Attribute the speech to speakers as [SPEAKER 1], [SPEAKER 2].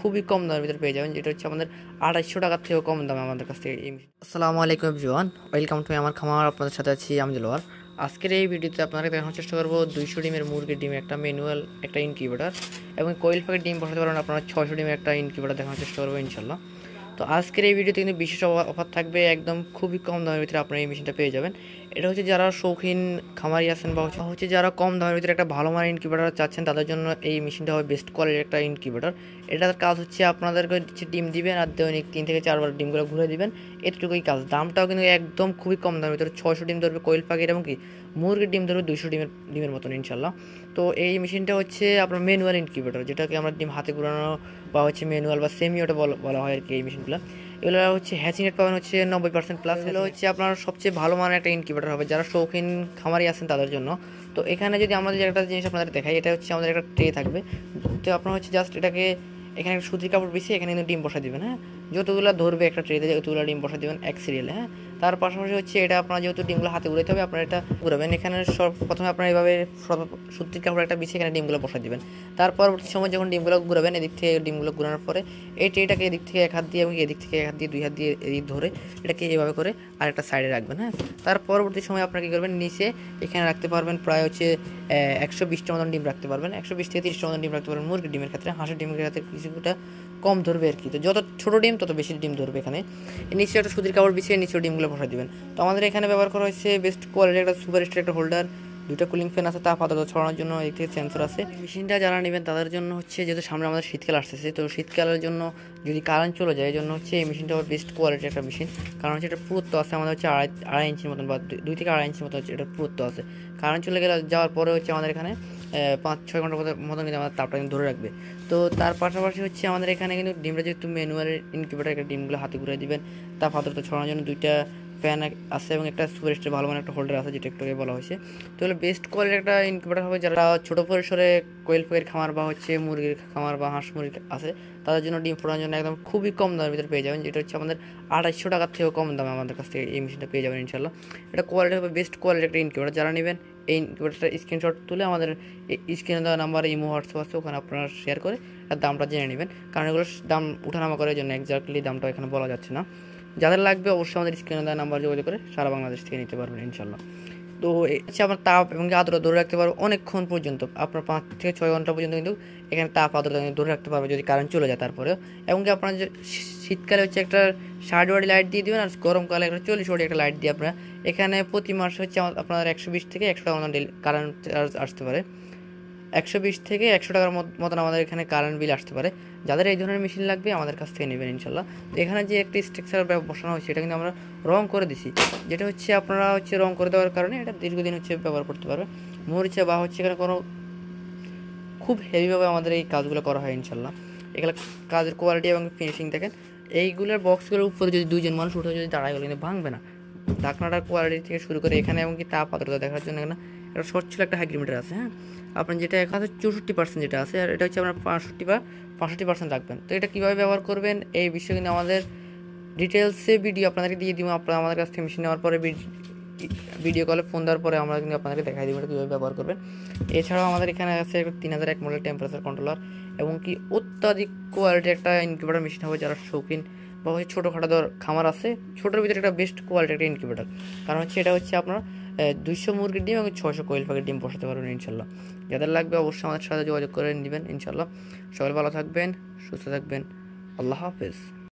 [SPEAKER 1] খুবই কম দামের ভিতরে পেয়ে যাবেন, যেটা হচ্ছে আমাদের 250 টাকার থেকেও কম দামে আমাদের কাছ থেকে এই মেশিন। আসসালামু আলাইকুম এভরিওয়ান, ওয়েলকাম টু আমার খামার। আপনাদের সাথে আছি আমি দিলওয়ার। আজকের এই ভিডিওতে আপনারা দেখানোর চেষ্টা করবো 200 ডিমের মুরগির ডিমের একটা ম্যানুয়াল একটা ইনকিউবেটর এবং কোয়েল পাখির ডিম বসাতে পারেন আপনারা 600 ডিমের একটা ইনকিউবেটর দেখানোর চেষ্টা করবো ইনশাল্লাহ। তো আজকের এই ভিডিওতে কিন্তু বিশেষ অফার থাকবে, একদম খুবই কম দামের ভিতরে আপনারা এই মেশিনটা পেয়ে যাবেন। এটা হচ্ছে যারা শৌখিন খামারি আছেন বা হচ্ছে যারা কম দামের ভিতরে একটা ভালো মানের ইনকিউবেটর চাচ্ছেন তাদের জন্য এই মেশিনটা হবে বেস্ট কোয়ালিটির একটা ইনকিউবেটর। এটার কাজ হচ্ছে আপনাদেরকে ডিম দিবেন আর দৈনিক 3 থেকে 4 বার ডিমগুলো ঘুরে দিবেন, এতটুকুই কাজ। দামটাও কিন্তু একদম খুবই কম দামের ভিতরে, 600 ডিম ধরবে কোয়েল পাখির এবং কি মুরগির ডিম ধরবে 200 ডিমের মতন ইনশাল্লাহ। তো এই মেশিনটা হচ্ছে আপনার ম্যানুয়াল ইনকিউবেটর, যেটাকে আমরা ডিম হাতে ঘুরানো বা হচ্ছে ম্যানুয়াল বা সেমি ওটা বলা হয় আর কি। এই মেশিনগুলো এগুলো হচ্ছে হ্যাচিং রেট পাবেন হচ্ছে 90% প্লাস। এগুলো হচ্ছে আপনার সবচেয়ে ভালো মানের একটা ইনকিউবেটর হবে যারা শৌখিন খামারি আছেন তাদের জন্য। তো এখানে যদি আমাদের একটা জিনিস আপনাদের দেখাই, এটা হচ্ছে আমাদের একটা ট্রে থাকবে। তো আপনার হচ্ছে জাস্ট এটাকে এখানে সুতির কাপড় বিছিয়ে এখানে কিন্তু ডিম বসা দিবেন। হ্যাঁ, যতগুলো ধরবে একটা ট্রেতে যতগুলো ডিম বসা দিবেন এক সিরিয়ালে। হ্যাঁ, তার পাশাপাশি হচ্ছে এটা আপনার যেহেতু ডিমগুলো হাতে উড়াইতে হবে আপনার এটা ঘুরাবেন। এখানে প্রথমে আপনার এইভাবে সুতির কাপড় একটা বিছিয়ে এখানে ডিমগুলো বসা দিবেন। তার পরবর্তী সময় যখন ডিমগুলো ঘুরাবেন এদিক থেকে ডিমগুলো ঘুরানোর পরে এই ট্রেটাকে এদিক থেকে এক হাত দিয়ে এবং এদিক থেকে এক হাত দিয়ে 2 হাত দিয়ে এদিক ধরে এটাকে এইভাবে করে আরেকটা সাইডে রাখবেন। হ্যাঁ, তার পরবর্তী সময় আপনারা কী করবেন, নিচে এখানে রাখতে পারবেন প্রায় হচ্ছে 120টা মতন ডিম রাখতে পারবেন, 120 থেকে 30টা মতন ডিম রাখতে পারবেন মুরগির ডিমের ক্ষেত্রে। হাঁসের ডিমের ক্ষেত্রে কিছুটা কম ধরবে আর কি। তো যত ছোটো ডিম তত বেশি ডিম ধরবে। এখানে নিচে একটা সুতির কাপড় বিছিয়ে নিচেও ডিমগুলো বসা দিবেন। তো আমাদের এখানে ব্যবহার করা হয়েছে বেস্ট কোয়ালিটির একটা সুপার স্টার একটা হোল্ডার, 2টা কুলিং ফ্যান আছে, তাপ আপাতত ছড়ানোর জন্য এই থেকে সেন্সর আছে। মেশিনটা যারা নেবেন তাদের জন্য হচ্ছে, যেহেতু সামনে আমাদের শীতকাল আসতেছে, তো শীতকালের জন্য যদি কারেন্ট চলে যায় এই জন্য হচ্ছে এই মেশিনটা বেস্ট কোয়ালিটির একটা মেশিন। কারণ হচ্ছে এটা পুরুত্ব আছে আমাদের হচ্ছে আড়াই ইঞ্চির মতন বা 2 থেকে আড়াই ইঞ্চির মতো হচ্ছে এটা পুরুত্ব আছে। কারেন্ট চলে গেলে যাওয়ার পরে হচ্ছে আমাদের এখানে 5-6 ঘন্টার মতন কিন্তু আমাদের তাপটা কিন্তু ধরে রাখবে। তো তার পাশাপাশি হচ্ছে আমাদের এখানে কিন্তু ডিমটা যেহেতু ম্যানুয়াল ইনকিউবেটর, একটা ডিমগুলো হাতে ঘুরে দিবেন, তাপ আপাতত ছড়ানোর জন্য 2টা ফ্যান আছে এবং একটা সুপার স্টার ভালো মানে একটা হোল্ডার আছে, যেটা একটু আগে বলা হয়েছে। তো হলো বেস্ট কোয়ালিটির একটা ইনকিউবেটর হবে যারা ছোটো পরিসরে কোয়েল পাখির খামার বা হচ্ছে মুরগির খামার বা হাঁস মুরগি আছে তাদের জন্য ডিম ফোটানোর জন্য একদম খুবই কম দামের ভিতরে পেয়ে যাবেন, যেটা হচ্ছে আমাদের 250 টাকার থেকেও কম দামে আমাদের কাছ থেকে এই মেশিনটা পেয়ে যাবেন ইনশাল্লাহ। এটা কোয়ালিটি হবে বেস্ট কোয়ালিটির একটা ইনকিউবেটর। যারা নেবেন এই ইনকিউবেটরটা স্ক্রিনশট তুলে আমাদের স্ক্রিনে দেওয়া নাম্বার ইমো হোয়াটসঅ্যাপ আছে, ওখানে আপনারা শেয়ার করে আর দামটা জেনে নেবেন। কারণ এগুলোর দাম উঠানামা করার জন্য এক্স্যাক্টলি দামটা এখানে বলা যাচ্ছে না। যাদের লাগবে অবশ্যই আমাদের স্ক্রিনে দেওয়া নাম্বার যোগাযোগ করে সারা বাংলাদেশ থেকে নিতে পারবেন ইনশাল্লাহ। তো হচ্ছে আপনার তাপ এবং আর্দ্রতা ধরে রাখতে পারবো অনেকক্ষণ পর্যন্ত, আপনার 5 থেকে 6 ঘন্টা পর্যন্ত কিন্তু এখানে তাপ আর্দ্রতা ধরে রাখতে পারবে যদি কারেন্ট চলে যায়। তারপরেও এবং কি আপনার যে শীতকালে হচ্ছে একটা 60 ওয়াট লাইট দিয়ে দেবেন আর গরমকালে একটা 40 ওয়াট একটা লাইট দিয়ে আপনারা এখানে প্রতি মাসে হচ্ছে আপনার 120 থেকে 100 টাকা মতন কারেন্ট চার্জ আসতে পারে। 120 থেকে 100 টাকার মতন আমাদের এখানে কারেন্ট বিল আসতে পারে। যাদের এই ধরনের মেশিন লাগবে আমাদের কাছ থেকে নেবেন ইনশাল্লাহ। তো এখানে যে একটি স্ট্রাকচার বসানো হয়েছে এটা কিন্তু আমরা রং করে দিছি, যেটা হচ্ছে আপনারা হচ্ছে রং করে দেওয়ার কারণে এটা দীর্ঘদিন হচ্ছে ব্যবহার করতে পারবে। মরিচা বা হচ্ছে এখানে কোনো খুব হেভিভাবে আমাদের এই কাজগুলো করা হয় ইনশাল্লাহ। এগুলো কাজের কোয়ালিটি এবং ফিনিশিং দেখেন, এইগুলোর বক্সগুলোর উপরে যদি 2জন মানুষ উঠে যদি দাঁড়ায় গেলে কিন্তু ভাঙবে না। ঢাকনাটার কোয়ালিটি থেকে শুরু করে এখানে এবং কি তাপ আর্দ্রতা দেখার জন্য এখানে একটা সচ্ছল একটা হাইগ্রিমিটার আছে। হ্যাঁ, আপনার যেটা এখানে 64% যেটা আছে আর এটা হচ্ছে আপনার 65 বা 65% রাখবেন। তো এটা কীভাবে ব্যবহার করবেন এই বিষয়ে কিন্তু আমাদের ডিটেলসে ভিডিও আপনাদেরকে দিয়ে দিব। আপনারা আমাদের কাছ থেকে মেশিন নেওয়ার পরে ভিডিও কলে ফোন দেওয়ার পরে আমরা কিন্তু আপনাদেরকে দেখাই দিব এটা কীভাবে ব্যবহার করবেন। এছাড়াও আমাদের এখানে আছে 3001 মডেল টেম্পারেচার কন্ট্রোলার এবং কি অত্যাধিক কোয়ালিটির একটা ইনকিউবেটর মেশিন হবে যারা শৌখিন বা হচ্ছে ছোটোখাটো খামার আছে, ছোটোর ভিতরে একটা বেস্ট কোয়ালিটির একটা ইনকিউবেটর। কারণ হচ্ছে এটা হচ্ছে আপনার 200 মুরগির ডিম এবং 600 কোয়েল পাখির ডিম বসাতে পারবেন ইনশাল্লাহ। যাদের লাগবে অবশ্যই আমাদের সাথে যোগাযোগ করে নেবেন ইনশাল্লাহ। সবাই ভালো থাকবেন, সুস্থ থাকবেন, আল্লাহ হাফেজ।